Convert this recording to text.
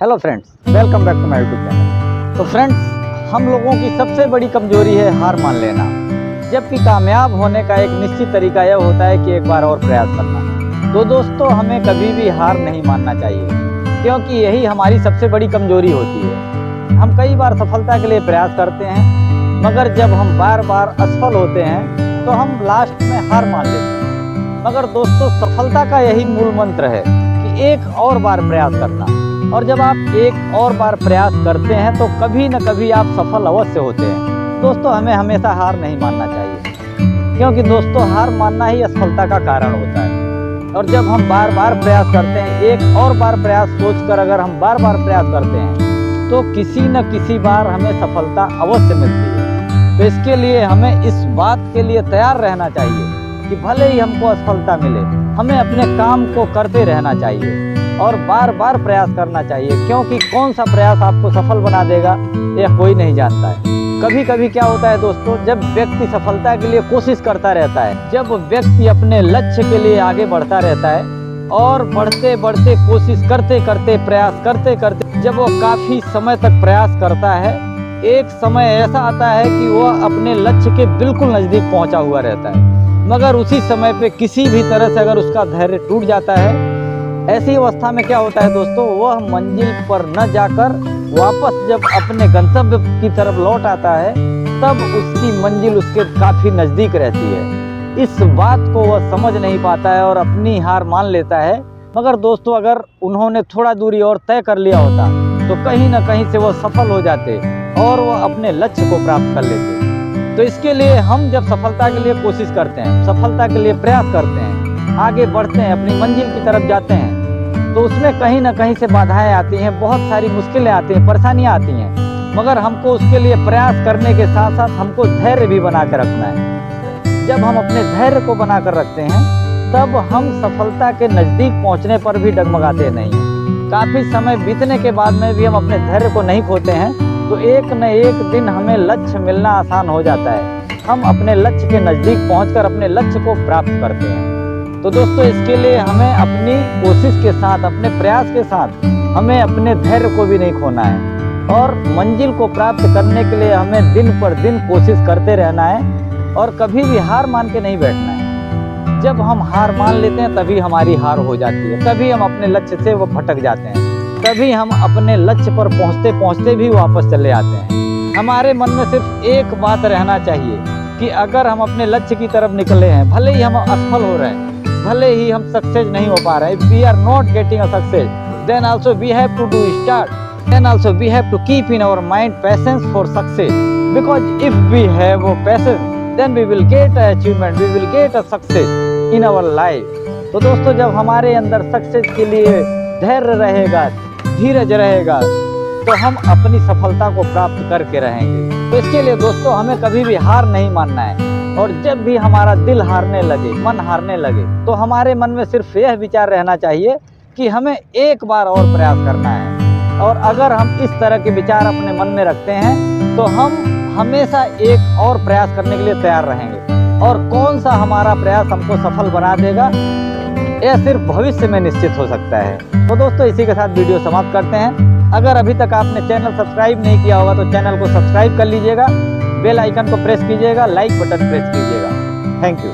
Hello friends, welcome back to my YouTube channel. तो friends, हम लोगों की सबसे बड़ी कमजोरी है हार मान लेना, जबकि कामयाब होने का एक निश्चित तरीका यह होता है कि एक बार और प्रयास करना। तो दोस्तों, हमें कभी भी हार नहीं मानना चाहिए, क्योंकि यही हमारी सबसे बड़ी कमजोरी होती है। हम कई बार सफलता के लिए प्रयास करते हैं, मगर जब हम बार बार असफल होते हैं तो हम लास्ट में हार मान लेते हैं। मगर दोस्तों, सफलता का यही मूल मंत्र है कि एक और बार प्रयास करना, और जब आप एक और बार प्रयास करते हैं तो कभी न कभी आप सफल अवश्य होते हैं। दोस्तों, हमें हमेशा हार नहीं मानना चाहिए, क्योंकि दोस्तों हार मानना ही असफलता का कारण होता है। और जब हम बार बार प्रयास करते हैं, एक और बार प्रयास सोचकर अगर हम बार बार प्रयास करते हैं तो किसी न किसी बार हमें सफलता अवश्य मिलती है। तो इसके लिए हमें इस बात के लिए तैयार रहना चाहिए कि भले ही हमको असफलता मिले, हमें अपने काम को करते रहना चाहिए और बार बार प्रयास करना चाहिए, क्योंकि कौन सा प्रयास आपको सफल बना देगा यह कोई नहीं जानता है। कभी कभी क्या होता है दोस्तों, जब व्यक्ति सफलता के लिए कोशिश करता रहता है, जब व्यक्ति अपने लक्ष्य के लिए आगे बढ़ता रहता है और बढ़ते बढ़ते कोशिश करते करते प्रयास करते करते जब वो काफ़ी समय तक प्रयास करता है, एक समय ऐसा आता है कि वह अपने लक्ष्य के बिल्कुल नज़दीक पहुंचा हुआ रहता है, मगर उसी समय पे किसी भी तरह से अगर उसका धैर्य टूट जाता है, ऐसी अवस्था में क्या होता है दोस्तों, वह मंजिल पर न जाकर वापस जब अपने गंतव्य की तरफ लौट आता है, तब उसकी मंजिल उसके काफ़ी नज़दीक रहती है। इस बात को वह समझ नहीं पाता है और अपनी हार मान लेता है। मगर दोस्तों, अगर उन्होंने थोड़ा दूरी और तय कर लिया होता तो कहीं ना कहीं से वह सफल हो जाते और वह अपने लक्ष्य को प्राप्त कर लेते। तो इसके लिए हम जब सफलता के लिए कोशिश करते हैं, सफलता के लिए प्रयास करते हैं, आगे बढ़ते हैं, अपनी मंजिल की तरफ जाते हैं, तो उसमें कहीं ना कहीं से बाधाएं आती हैं, बहुत सारी मुश्किलें आती हैं, परेशानियां आती हैं। मगर हमको उसके लिए प्रयास करने के साथ साथ हमको धैर्य भी बना कर रखना है। जब हम अपने धैर्य को बना कर रखते हैं, तब हम सफलता के नज़दीक पहुंचने पर भी डगमगाते नहीं हैं। काफ़ी समय बीतने के बाद में भी हम अपने धैर्य को नहीं खोते हैं, तो एक न एक दिन हमें लक्ष्य मिलना आसान हो जाता है। हम अपने लक्ष्य के नज़दीक पहुंचकर अपने लक्ष्य को प्राप्त करते हैं। तो दोस्तों, इसके लिए हमें अपनी कोशिश के साथ, अपने प्रयास के साथ हमें अपने धैर्य को भी नहीं खोना है, और मंजिल को प्राप्त करने के लिए हमें दिन पर दिन कोशिश करते रहना है और कभी भी हार मान के नहीं बैठना है। जब हम हार मान लेते हैं तभी हमारी हार हो जाती है, तभी हम अपने लक्ष्य से वो भटक जाते हैं, तभी हम अपने लक्ष्य पर पहुँचते पहुँचते भी वापस चले आते हैं। हमारे मन में सिर्फ एक बात रहना चाहिए कि अगर हम अपने लक्ष्य की तरफ निकले हैं, भले ही हम असफल हो रहे हैं, भले ही हम सक्सेस नहीं हो पा रहे, we are not getting a success, then also we have to do start, then also we have to keep in our mind patience for success, because if we have a patience then we will get a achievement, we will get a success in our life. तो दोस्तों, जब हमारे अंदर success के लिए धैर्य रहेगा, धीरज रहेगा, तो हम अपनी सफलता को प्राप्त करके रहेंगे। तो इसके लिए दोस्तों, हमें कभी भी हार नहीं मानना है, और जब भी हमारा दिल हारने लगे, मन हारने लगे, तो हमारे मन में सिर्फ यह विचार रहना चाहिए कि हमें एक बार और प्रयास करना है। और अगर हम इस तरह के विचार अपने मन में रखते हैं तो हम हमेशा एक और प्रयास करने के लिए तैयार रहेंगे, और कौन सा हमारा प्रयास हमको सफल बना देगा यह सिर्फ भविष्य में निश्चित हो सकता है। तो दोस्तों, इसी के साथ वीडियो समाप्त करते हैं। अगर अभी तक आपने चैनल सब्सक्राइब नहीं किया होगा तो चैनल को सब्सक्राइब कर लीजिएगा, बेल आइकन को प्रेस कीजिएगा, लाइक बटन प्रेस कीजिएगा। Thank you.